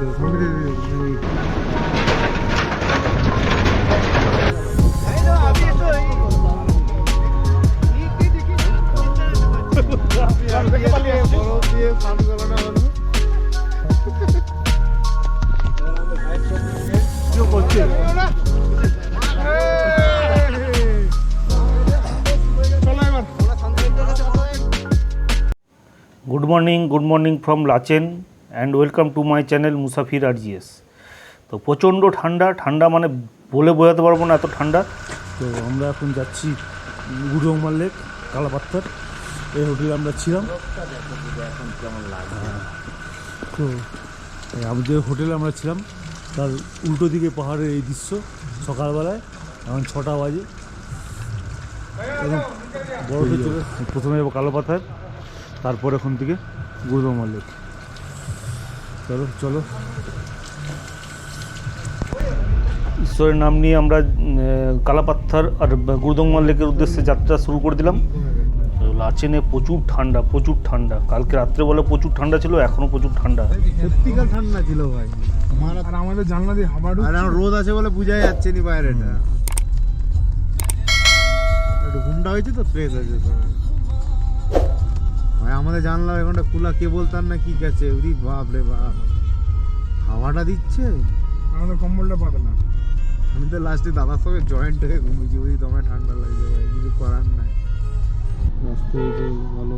তো সামনে Good morning from Lachen and welcome to my channel Musafir RGS. তো প্রচণ্ড ঠান্ডা মানে বলে বোঝাতে পারবো না এত ঠান্ডা। তো আমরা এখন যাচ্ছি গুরুডংমার লেক কালাপাত্থার, এই হোটেলে আমরা ছিলাম। এখন কেমন লাগে তো আমাদের যে হোটেলে আমরা ছিলাম তার উল্টো দিকে পাহাড়ের এই দৃশ্য সকালবেলায়, এখন 6টা বাজে। বরফে চলে প্রথমে যাবো কালাপাথার, তারপর এখন থেকে গুরুডংমার লেক। চলো ঈশ্বরের নাম নিয়ে আমরা কালাপাত্থার আর গুরুডংমার লেকের উদ্দেশ্যে যাত্রা শুরু করে দিলাম। লাচেনে প্রচুর ঠান্ডা। কালকে রাত্রে বলে প্রচুর ঠান্ডা ছিল, এখনো প্রচুর ঠান্ডা, সত্যিকার ঠান্ডা ছিল ভাই। আর আমাদের জানলা দিয়ে হাওয়া ঢুকছে, আর রোদ আছে বলে বোঝাই যাচ্ছে না বাইরেটা। একটু ঘুমটা হয়েছে তো ফ্রেশ আছে সবাই ভাই। আমাদের জানলা এখানটা খোলা, কে বলতাম না কি গেছে, ওরে বাপ রে বাপ, হাওয়াটা দিচ্ছে। আমাদের কম্বলটা পাতলা, আমি তো লাস্টে দাদার সঙ্গে জয়েন্ট হয়ে ঘুমিয়েছি, ওই তোমায় ঠান্ডা লাগছে ভাই, কিছু করার নাই। রাস্তা ভালো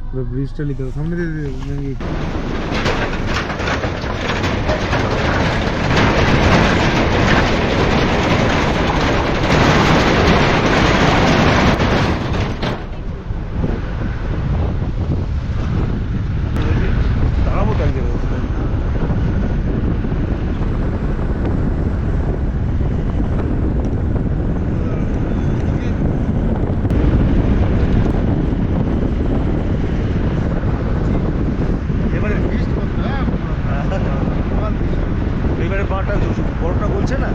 পুরো ব্রিজটা নিতে হবে সামনে দিয়ে। বড়টা বলছে না,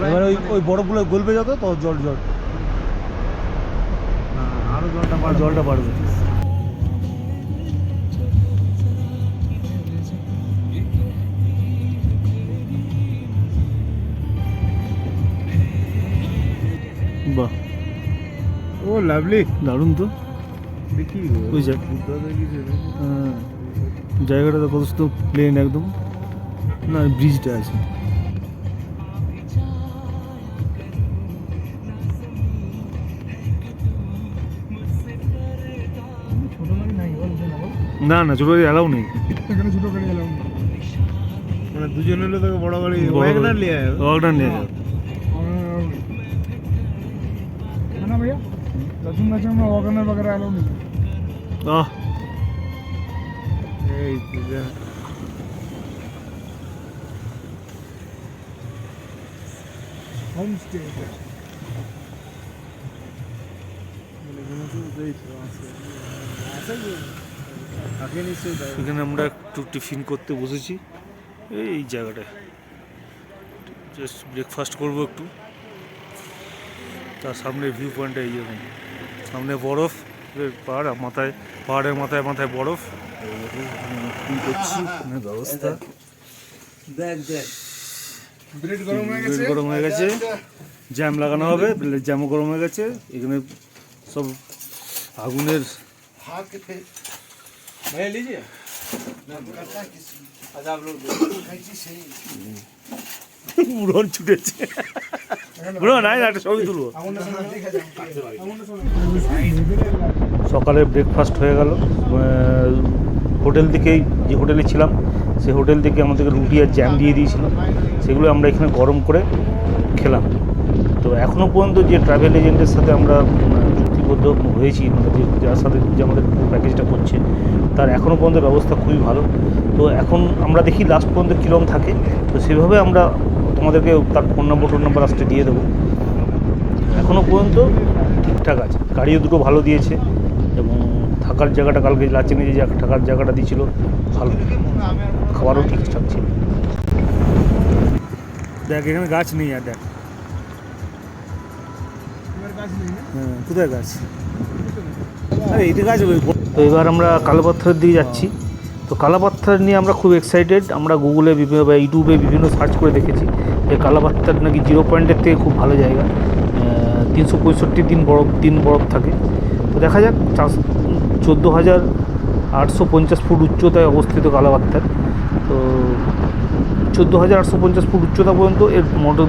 এবারে ওই বরফগুলো গলবে যত তো জল আরো জলটা বাড়বে। বাহ, ও লাভলি, দারুণ তো। দেখি ওই জায়গাটা তো কত সুন্দর, প্লেন একদম, না ব্রিজটা আছে। না ছোট গাড়ি অ্যালাউ নেই এখানে, ছোট গাড়ি অ্যালাউ নেই। মানে দুজন হলে তোকে বড় গাড়ি ওয়াগনার নিয়ে যাও। না भैया लहसुन में वैगनर वगैरह अलाउ नहीं। होम स्टे এখানে আমরা একটু টিফিন করতে বসেছি এই জায়গাটায়, জাস্ট ব্রেকফাস্ট করবো একটু। তার সামনে ভিউ পয়েন্টটা এই রকম, সামনে বরফ, পাহাড়ের মাথায় বরফ। করছি ব্যবস্থা, ব্রেড গরম হয়ে গেছে, জ্যাম লাগানো হবে, জ্যামও গরম হয়ে গেছে। এখানে সব আগুনের উড়ন ছুটেছে, সকালে ব্রেকফাস্ট হয়ে গেল। হোটেল থেকেই, যে হোটেলে ছিলাম সেই হোটেল থেকে আমাদেরকে রুটি আর জ্যাম দিয়ে দিয়েছিল, সেগুলো আমরা এখানে গরম করে খেলাম। তো এখনও পর্যন্ত যে ট্রাভেল এজেন্টের সাথে আমরা চুক্তিবদ্ধ হয়েছি, মানে যার সাথে যে আমাদের প্যাকেজটা করছে, তার এখনও পর্যন্ত ব্যবস্থা খুবই ভালো। তো এখন আমরা দেখি লাস্ট পর্যন্ত কীরকম থাকে, তো সেভাবে আমরা তোমাদেরকে তার ফোন নাম্বার আজকে দিয়ে দেবো। এখনও পর্যন্ত ঠিকঠাক আছে, গাড়িও দুটো ভালো দিয়েছে, এবং থাকার জায়গাটা কালকে লাচেনে যে থাকার জায়গাটা দিয়েছিল ভালো, খাবারও ঠিকঠাক ছিল। দেখ এখানে গাছ নেই, আর দেখ হ্যাঁ কোথায় গাছ, তো এবার আমরা কালাপাথরের দিকে যাচ্ছি। তো কালাপাথর নিয়ে আমরা খুব এক্সাইটেড। আমরা গুগলে বিভিন্ন বা ইউটিউবে বিভিন্ন সার্চ করে দেখেছি যে কালাপাথর নাকি 0 পয়েন্টের থেকে খুব ভালো জায়গা, 365 দিন বরফ থাকে। তো দেখা যাক। 14,850 ফুট উচ্চতায় অবস্থিত কালাপাথর। তো 14,850 ফুট উচ্চতা পর্যন্ত এর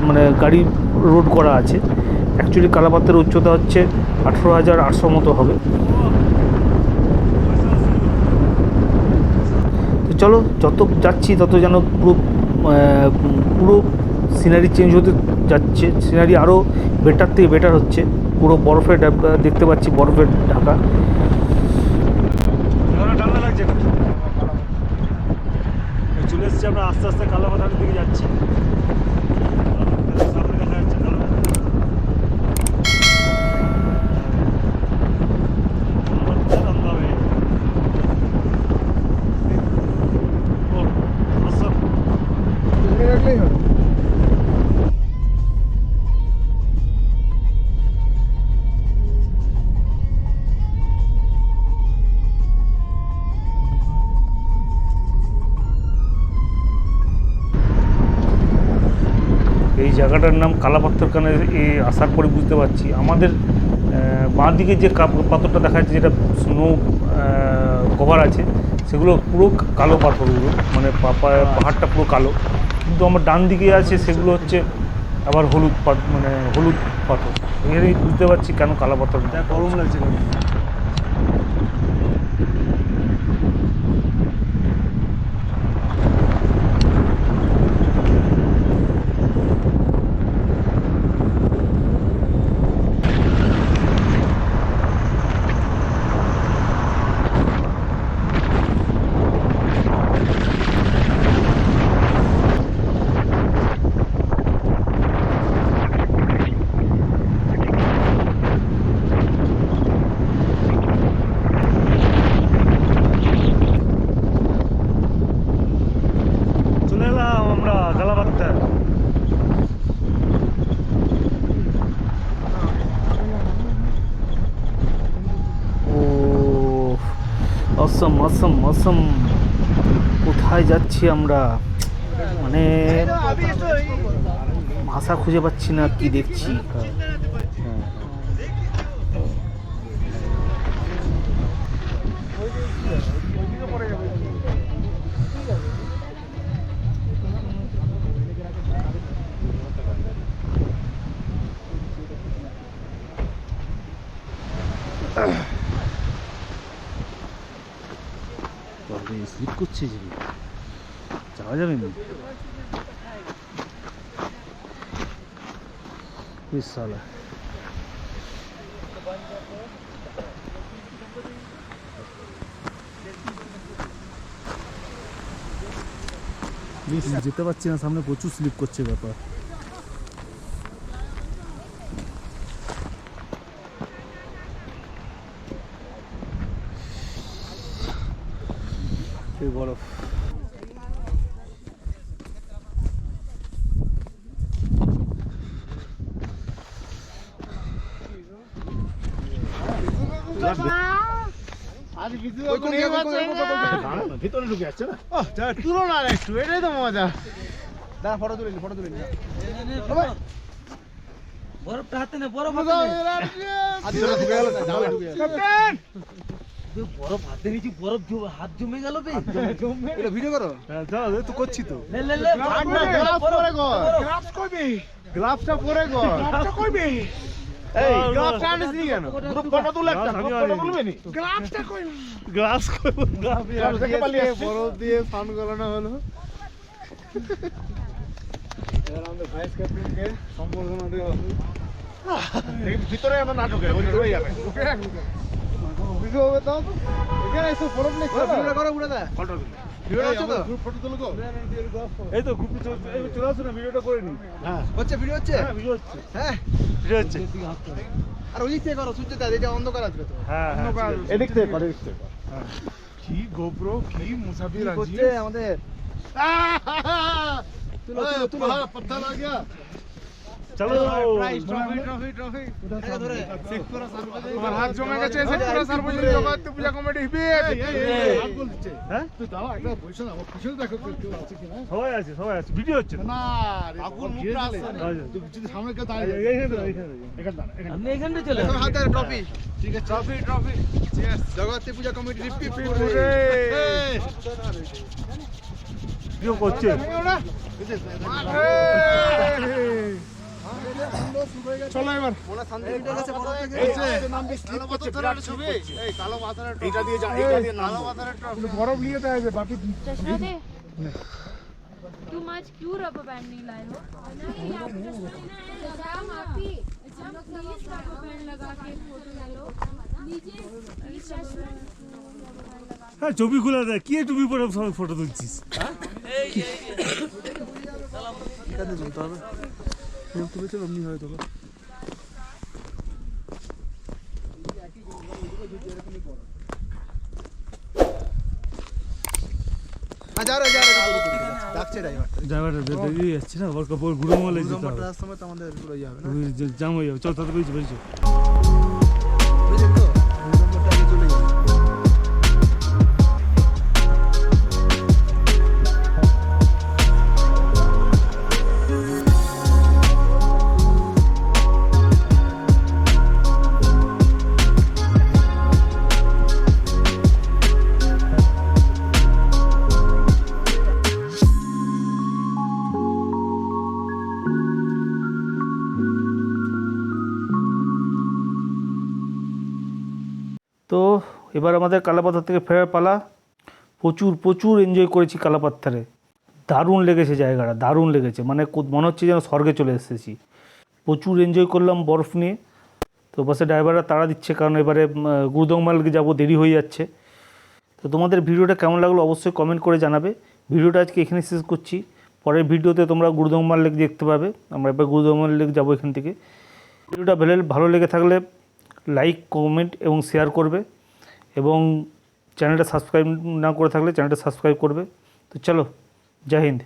মানে গাড়ি রোড করা আছে। অ্যাকচুয়ালি কালাপাথরের উচ্চতা হচ্ছে 18,800 মতো হবে। তো চলো, যত যাচ্ছি তত যেন পুরো সিনারি চেঞ্জ হতে যাচ্ছে। সিনারি আরও বেটার থেকে বেটার হচ্ছে। পুরো বরফে দেখতে পাচ্ছি, বরফের ঢাকা। ঠান্ডা লাগছে, চলে এসেছি আমরা আস্তে আস্তে কালাপাথরের দিকে যাচ্ছি। সামনে দেখা যাচ্ছে এই জায়গাটার নাম কালাপাথর। কানে আসার পরে বুঝতে পারছি আমাদের বাঁ দিকে যে পাথরটা দেখা যাচ্ছে, যেটা স্নো কভার আছে, সেগুলো পুরো কালো পাথরগুলো, মানে পাহাড়টা পুরো কালো। কিন্তু আমার ডান দিকে আছে সেগুলো হচ্ছে আবার হলুদ মানে হলুদ পাথর। এখানেই বুঝতে পারছি কেন কালাপাথর। গরম লাগছে। অসম অসম অসম। কোথায় যাচ্ছি আমরা, মানে ভাষা খুঁজে পাচ্ছি না কি দেখছি। স্লিপ করছে, যাওয়া যাবে না। সালা যেতে পারছি না, সামনে প্রচুর স্লিপ করছে ব্যাপার। বরফ ভিতরে ঢুকে যাচ্ছে না, তুলো না একটু, এটাই তো মজা। দাঁড়া, ফটো তুলে বরফটা হাতে নে, বরফ বরফ হাতে নিচে, বরফ হাত জমে গেল। ভিডিও করো তো, করছি তো। গ্লাভসটা পরে বরফ দিয়ে ফান করানো হলো। ভিতরে আমার নাটকে যাবে। এই তো গ্রুপে চলে আসো না, ভিডিওটা করে নি। হচ্ছে ভিডিও হচ্ছে, হ্যাঁ ভিডিও হচ্ছে। আর ওই দিক থেকে করো, সূর্য দা, এটা অন্ধকার আসবে তো। হ্যাঁ এদিক থেকে করো, এদিক থেকে। কি গোপ্রো, কি মুসাফির হচ্ছে আমাদের। তুলো তুলো তুলো, পাথর আ গয়া। চলো আমার হাত জমে গেছে শেখপুরা সার্বজনীন জগন্নাথ পূজা কমিটি হিপিয়ে হ্যাঁ তুই দাঁড়া একটা বসে না আমার পিছনে দেখো কেউ আছে কিনা সবাই আছে ভিডিও হচ্ছে না আগুন মুখটা আসছে না তুই যদি সামনে কেউ দাঁড়িয়ে এখানে দাঁড়া আপনি এখানে চলে এখন হাতে ট্রফি ঠিক আছে ট্রফি জগন্নাথ পূজা কমিটি হিপি ভিডিও করছে চলো এবার বরফ নিয়ে দেয় বাকি तुम आज क्यों रबर बैंड नहीं लाए हो? नहीं माफी हम लोग प्लीज रबर बैंड लगा के फोटो ले लो नीचे হ্যাঁ ছবি খুলে দেয় কি টুপি পরে সবাই ফটো তুলছিস ড্রাইভারটা বেরিয়ে যাচ্ছে না ওর কাপড় গুঁড়োমলে যেতে হবে আমাদের পুরো যাবে না জাম হয়ে যাবে চল তাতে বেরিয়েছে তো এবার আমাদের কালাপাথর থেকে ফেরার পালা প্রচুর এনজয় করেছি কালাপাথরে দারুণ লেগেছে জায়গাটা দারুণ লেগেছে মানে মনে হচ্ছে যেন স্বর্গে চলে এসেছি প্রচুর এনজয় করলাম বরফ নিয়ে তো বাসে ড্রাইভাররা তাড়া দিচ্ছে কারণ এবারে গুরুদংমার যাবো দেরি হয়ে যাচ্ছে তো তোমাদের ভিডিওটা কেমন লাগলো অবশ্যই কমেন্ট করে জানাবে ভিডিওটা আজকে এখানে শেষ করছি পরের ভিডিওতে তোমরা গুরুদংমার লেক দেখতে পাবে আমরা এবার গুরুদংমার লেক যাবো এখান থেকে ভিডিওটা ভালো লেগে থাকলে লাইক কমেন্ট এবং শেয়ার করবে এবং চ্যানেলটা সাবস্ক্রাইব না করে থাকলে চ্যানেলটা সাবস্ক্রাইব করবে তো চলো জয় হিন্দ